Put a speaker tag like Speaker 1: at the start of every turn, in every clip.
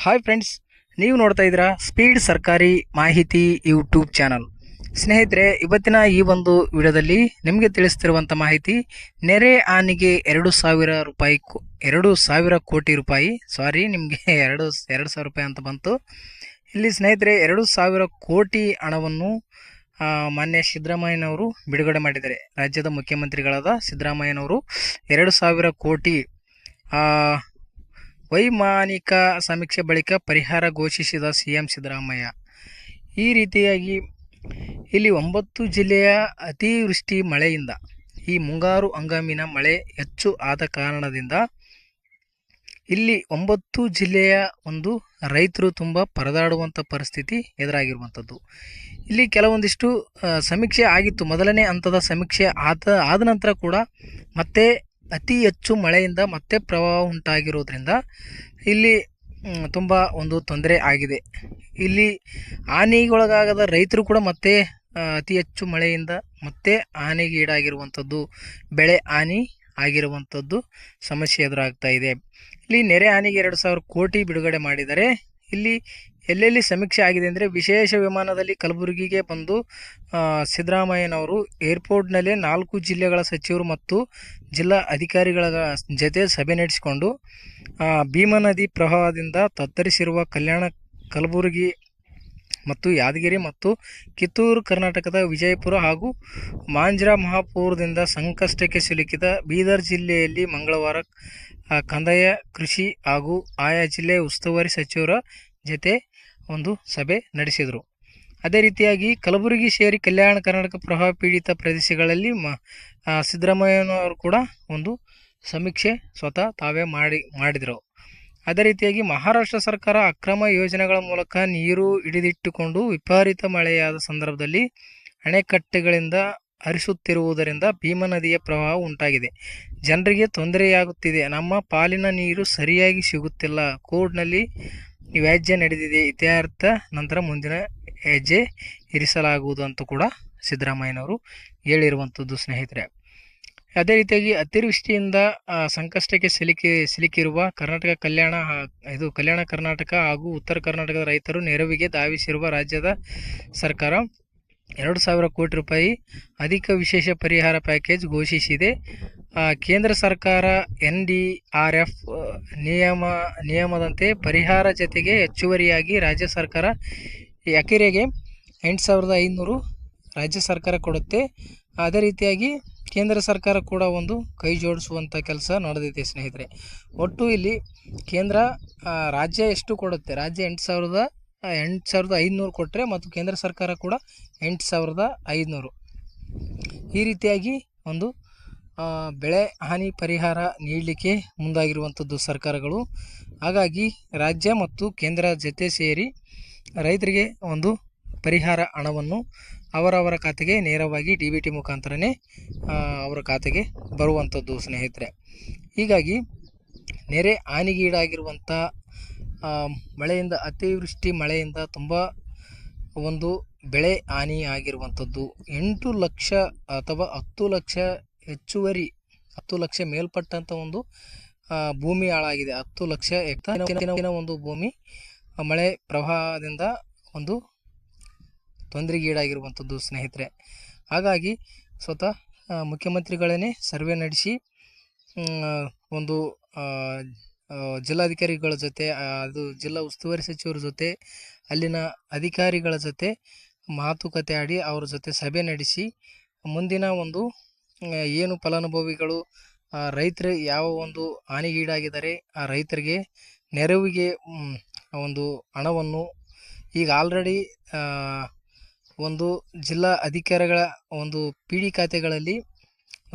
Speaker 1: Hi friends, ನೀವು ನೋಡ್ತಾ ಇದ್ದೀರಾ ಸ್ಪೀಡ್ ಸರ್ಕಾರಿ ಮಾಹಿತಿ ಯೂಟ್ಯೂಬ್ ಚಾನಲ್. ಸ್ನೇಹಿತರೆ, ಇವತ್ತಿನ ಈ ಒಂದು ವಿಡಿಯೋದಲ್ಲಿ ನಿಮಗೆ ತಿಳಿಸ್ತಿರುವಂಥ ಮಾಹಿತಿ, ನೆರೆ ಹಾನಿಗೆ 2,000 ರೂಪಾಯಿ 2,000 ಕೋಟಿ ರೂಪಾಯಿ ನಿಮಗೆ 2,000 ರೂಪಾಯಿ ಅಂತ ಬಂತು. ಇಲ್ಲಿ ಸ್ನೇಹಿತರೆ 2,000 ಕೋಟಿ ಹಣವನ್ನು ಮಾನ್ಯ ಸಿದ್ದರಾಮಯ್ಯನವರು ಬಿಡುಗಡೆ ಮಾಡಿದ್ದಾರೆ. ರಾಜ್ಯದ ಮುಖ್ಯಮಂತ್ರಿಗಳಾದ ಸಿದ್ದರಾಮಯ್ಯನವರು 2,000 ಕೋಟಿ ವೈಮಾನಿಕ ಸಮೀಕ್ಷೆ ಬಳಿಕ ಪರಿಹಾರ ಘೋಷಿಸಿದ ಸಿಎಂ ಸಿದ್ದರಾಮಯ್ಯ. ಈ ರೀತಿಯಾಗಿ ಇಲ್ಲಿ 9 ಜಿಲ್ಲೆಯ ಅತಿವೃಷ್ಟಿ ಮಳೆಯಿಂದ, ಈ ಮುಂಗಾರು ಹಂಗಾಮಿನ ಮಳೆ ಹೆಚ್ಚು ಆದ ಕಾರಣದಿಂದ ಇಲ್ಲಿ 9 ಜಿಲ್ಲೆಯ ಒಂದು ರೈತರು ತುಂಬ ಪರದಾಡುವಂಥ ಪರಿಸ್ಥಿತಿ ಎದುರಾಗಿರುವಂಥದ್ದು. ಇಲ್ಲಿ ಕೆಲವೊಂದಿಷ್ಟು ಸಮೀಕ್ಷೆ ಆಗಿತ್ತು. ಮೊದಲನೇ ಹಂತದ ಸಮೀಕ್ಷೆ ಆದ ನಂತರ ಕೂಡ ಮತ್ತೆ ಅತಿ ಹೆಚ್ಚು ಮಳೆಯಿಂದ ಮತ್ತೆ ಪ್ರವಾಹ ಉಂಟಾಗಿರೋದ್ರಿಂದ ಇಲ್ಲಿ ತುಂಬ ಒಂದು ತೊಂದರೆ ಆಗಿದೆ. ಇಲ್ಲಿ ಹಾನಿಗೊಳಗಾಗದ ರೈತರು ಕೂಡ ಮತ್ತೆ ಅತಿ ಹೆಚ್ಚು ಮಳೆಯಿಂದ ಮತ್ತೆ ಹಾನಿಗೀಡಾಗಿರುವಂಥದ್ದು, ಬೆಳೆ ಹಾನಿ ಆಗಿರುವಂಥದ್ದು ಸಮಸ್ಯೆ ಎದುರಾಗ್ತಾ ಇದೆ. ಇಲ್ಲಿ ನೆರೆ ಹಾನಿಗೆ 2,000 ಕೋಟಿ ಬಿಡುಗಡೆ ಮಾಡಿದರೆ ಇಲ್ಲಿ ಎಲ್ಲೆಲ್ಲಿ ಸಮೀಕ್ಷೆ ಆಗಿದೆ ಅಂದರೆ, ವಿಶೇಷ ವಿಮಾನದಲ್ಲಿ ಕಲಬುರಗಿಗೆ ಬಂದು ಸಿದ್ದರಾಮಯ್ಯನವರು ಏರ್ಪೋರ್ಟ್ನಲ್ಲಿ 4 ಜಿಲ್ಲೆಗಳ ಸಚಿವರು ಮತ್ತು ಜಿಲ್ಲಾ ಅಧಿಕಾರಿಗಳ ಜೊತೆ ಸಭೆ ನಡೆಸಿಕೊಂಡು ಭೀಮಾ ನದಿ ಪ್ರವಾಹದಿಂದ ತತ್ತರಿಸಿರುವ ಕಲಬುರಗಿ ಮತ್ತು ಯಾದಗಿರಿ ಮತ್ತು ಕಿತ್ತೂರು ಕರ್ನಾಟಕದ ವಿಜಯಪುರ ಹಾಗೂ ಮಾಂಜ್ರಾ ಮಹಾಪೂರದಿಂದ ಸಂಕಷ್ಟಕ್ಕೆ ಸಿಲುಕಿದ ಬೀದರ್ ಜಿಲ್ಲೆಯಲ್ಲಿ ಮಂಗಳವಾರ ಕಂದಾಯ, ಕೃಷಿ ಹಾಗೂ ಆಯಾ ಜಿಲ್ಲೆಯ ಉಸ್ತುವಾರಿ ಸಚಿವರ ಜೊತೆ ಒಂದು ಸಭೆ ನಡೆಸಿದರು. ಅದೇ ರೀತಿಯಾಗಿ ಕಲಬುರಗಿ ಸೇರಿ ಕಲ್ಯಾಣ ಕರ್ನಾಟಕ ಪ್ರವಾಹ ಪೀಡಿತ ಪ್ರದೇಶಗಳಲ್ಲಿ ಸಿದ್ದರಾಮಯ್ಯನವರು ಕೂಡ ಒಂದು ಸಮೀಕ್ಷೆ ಸ್ವತಃ ತಾವೇ ಮಾಡಿದರು. ಅದೇ ರೀತಿಯಾಗಿ ಮಹಾರಾಷ್ಟ್ರ ಸರ್ಕಾರ ಅಕ್ರಮ ಯೋಜನೆಗಳ ಮೂಲಕ ನೀರು ಹಿಡಿದಿಟ್ಟುಕೊಂಡು ವಿಪರೀತ ಮಳೆಯಾದ ಸಂದರ್ಭದಲ್ಲಿ ಅಣೆಕಟ್ಟೆಗಳಿಂದ ಹರಿಸುತ್ತಿರುವುದರಿಂದ ಭೀಮಾ ನದಿಯ ಪ್ರವಾಹ ಉಂಟಾಗಿದೆ. ಜನರಿಗೆ ತೊಂದರೆಯಾಗುತ್ತಿದೆ. ನಮ್ಮ ಪಾಲಿನ ನೀರು ಸರಿಯಾಗಿ ಸಿಗುತ್ತಿಲ್ಲ. ಕೋರ್ಟ್ನಲ್ಲಿ ವ್ಯಾಜ್ಯ ನಡೆದಿದೆ. ಇತ್ಯರ್ಥ ನಂತರ ಮುಂದಿನ ಹೆಜ್ಜೆ ಇರಿಸಲಾಗುವುದು ಅಂತ ಕೂಡ ಸಿದ್ದರಾಮಯ್ಯನವರು ಹೇಳಿರುವಂಥದ್ದು ಸ್ನೇಹಿತರೆ. ಅದೇ ರೀತಿಯಾಗಿ ಅತಿವೃಷ್ಟಿಯಿಂದ ಸಂಕಷ್ಟಕ್ಕೆ ಸಿಲುಕಿರುವ ಕಲ್ಯಾಣ ಕರ್ನಾಟಕ ಹಾಗೂ ಉತ್ತರ ಕರ್ನಾಟಕದ ರೈತರು ನೆರವಿಗೆ ಧಾವಿಸಿರುವ ರಾಜ್ಯದ ಸರ್ಕಾರ 2,000 ಕೋಟಿ ರೂಪಾಯಿ ಅಧಿಕ ವಿಶೇಷ ಪರಿಹಾರ ಪ್ಯಾಕೇಜ್ ಘೋಷಿಸಿದೆ. ಕೇಂದ್ರ ಸರ್ಕಾರ NDRF ನಿಯಮದಂತೆ ಪರಿಹಾರ ಜತೆಗೆ ಹೆಚ್ಚುವರಿಯಾಗಿ ರಾಜ್ಯ ಸರ್ಕಾರ ಎಕರೆಗೆ 8,500 ರಾಜ್ಯ ಸರ್ಕಾರ ಕೊಡುತ್ತೆ. ಅದೇ ರೀತಿಯಾಗಿ ಕೇಂದ್ರ ಸರ್ಕಾರ ಕೂಡ ಒಂದು ಕೈ ಜೋಡಿಸುವಂಥ ಕೆಲಸ ನಡೆದಿದೆ ಸ್ನೇಹಿತರೆ. ಒಟ್ಟು ಇಲ್ಲಿ ಕೇಂದ್ರ ರಾಜ್ಯ ಎಷ್ಟು ಕೊಡುತ್ತೆ? ರಾಜ್ಯ 8,500 ಕೊಟ್ಟರೆ ಮತ್ತು ಕೇಂದ್ರ ಸರ್ಕಾರ ಕೂಡ 8,500. ಈ ರೀತಿಯಾಗಿ ಒಂದು ಬೆಳೆ ಹಾನಿ ಪರಿಹಾರ ನೀಡಲಿಕ್ಕೆ ಮುಂದಾಗಿರುವಂಥದ್ದು ಸರ್ಕಾರಗಳು. ಹಾಗಾಗಿ ರಾಜ್ಯ ಮತ್ತು ಕೇಂದ್ರ ಜೊತೆ ಸೇರಿ ರೈತರಿಗೆ ಒಂದು ಪರಿಹಾರ ಹಣವನ್ನು ಅವರವರ ಖಾತೆಗೆ ನೇರವಾಗಿ DBT ಮುಖಾಂತರನೇ ಅವರ ಖಾತೆಗೆ ಬರುವಂಥದ್ದು ಸ್ನೇಹಿತರೆ. ಹೀಗಾಗಿ ನೆರೆ ಹಾನಿಗೀಡಾಗಿರುವಂಥ ಮಳೆಯಿಂದ, ಅತಿವೃಷ್ಟಿ ಮಳೆಯಿಂದ ತುಂಬ ಒಂದು ಬೆಳೆ ಹಾನಿ ಆಗಿರುವಂಥದ್ದು. 8 ಲಕ್ಷ ಅಥವಾ 10 ಲಕ್ಷ ಹೆಚ್ಚುವರಿ 10 ಲಕ್ಷ ಮೇಲ್ಪಟ್ಟಂಥ ಒಂದು ಭೂಮಿ ಹಾಳಾಗಿದೆ. 10 ಲಕ್ಷ ಹೆಕ್ಟೇರಿನ ಒಂದು ಭೂಮಿ ಮಳೆ ಪ್ರವಾಹದಿಂದ ಒಂದು ತೊಂದರೆಗೀಡಾಗಿರುವಂಥದ್ದು ಸ್ನೇಹಿತರೆ. ಹಾಗಾಗಿ ಸ್ವತಃ ಮುಖ್ಯಮಂತ್ರಿಗಳೇ ಸರ್ವೆ ನಡೆಸಿ ಒಂದು ಜಿಲ್ಲಾಧಿಕಾರಿಗಳ ಜೊತೆ, ಅದು ಜಿಲ್ಲಾ ಉಸ್ತುವಾರಿ ಸಚಿವರ ಜೊತೆ, ಅಲ್ಲಿನ ಅಧಿಕಾರಿಗಳ ಜೊತೆ ಮಾತುಕತೆ ಆಡಿ ಅವ್ರ ಜೊತೆ ಸಭೆ ನಡೆಸಿ ಮುಂದಿನ ಒಂದು ಏನು ಫಲಾನುಭವಿಗಳು ರೈತರು ಯಾವ ಒಂದು ಹಾನಿಗೀಡಾಗಿದ್ದಾರೆ ಆ ರೈತರಿಗೆ ನೆರವಿಗೆ ಒಂದು ಹಣವನ್ನು ಈಗ ಆಲ್ರೆಡಿ ಒಂದು ಜಿಲ್ಲಾ ಅಧಿಕಾರಿಗಳ ಒಂದು PD ಖಾತೆಗಳಲ್ಲಿ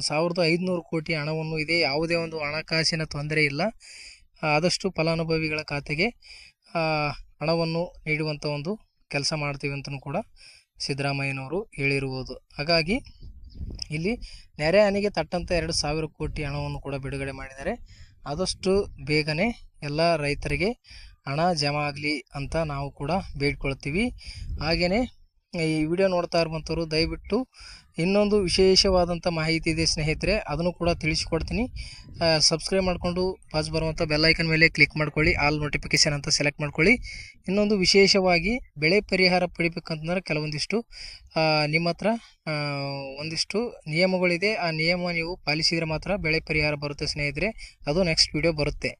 Speaker 1: 1,500 ಕೋಟಿ ಹಣವನ್ನು ಇದೆ. ಯಾವುದೇ ಒಂದು ಹಣಕಾಸಿನ ತೊಂದರೆ ಇಲ್ಲ. ಆದಷ್ಟು ಫಲಾನುಭವಿಗಳ ಖಾತೆಗೆ ಹಣವನ್ನು ನೀಡುವಂಥ ಒಂದು ಕೆಲಸ ಮಾಡ್ತೀವಿ ಅಂತಲೂ ಕೂಡ ಸಿದ್ದರಾಮಯ್ಯನವರು ಹೇಳಿರುವುದು. ಹಾಗಾಗಿ ಇಲ್ಲಿ ನೆರೆ ಹಾನಿಗೆ ತಟ್ಟಂಥ 2,000 ಕೋಟಿ ಹಣವನ್ನು ಕೂಡ ಬಿಡುಗಡೆ ಮಾಡಿದ್ದಾರೆ. ಆದಷ್ಟು ಬೇಗನೆ ಎಲ್ಲ ರೈತರಿಗೆ ಹಣ ಜಮಾ ಆಗಲಿ ಅಂತ ನಾವು ಕೂಡ ಬೇಡ್ಕೊಳ್ತೀವಿ. ಹಾಗೆಯೇ ಈ ವಿಡಿಯೋ ನೋಡ್ತಾ ಇರುವಂಥವ್ರು ದಯವಿಟ್ಟು ಇನ್ನೊಂದು ವಿಶೇಷವಾದಂಥ ಮಾಹಿತಿ ಇದೆ ಸ್ನೇಹಿತರೆ, ಅದನ್ನು ಕೂಡ ತಿಳಿಸಿಕೊಡ್ತೀನಿ. ಸಬ್ಸ್ಕ್ರೈಬ್ ಮಾಡಿಕೊಂಡು ಪಾಸ್ ಬರುವಂಥ ಬೆಲ್ಲೈಕನ್ ಮೇಲೆ ಕ್ಲಿಕ್ ಮಾಡ್ಕೊಳ್ಳಿ, ಆಲ್ ನೋಟಿಫಿಕೇಷನ್ ಅಂತ ಸೆಲೆಕ್ಟ್ ಮಾಡ್ಕೊಳ್ಳಿ. ಇನ್ನೊಂದು ವಿಶೇಷವಾಗಿ ಬೆಳೆ ಪರಿಹಾರ ಪಡಿಬೇಕಂತಂದ್ರೆ ಕೆಲವೊಂದಿಷ್ಟು ನಿಮ್ಮ ಹತ್ರ ಒಂದಿಷ್ಟು ನಿಯಮಗಳಿದೆ. ಆ ನಿಯಮ ನೀವು ಪಾಲಿಸಿದರೆ ಮಾತ್ರ ಬೆಳೆ ಪರಿಹಾರ ಬರುತ್ತೆ ಸ್ನೇಹಿತರೆ. ಅದು ನೆಕ್ಸ್ಟ್ ವಿಡಿಯೋ ಬರುತ್ತೆ.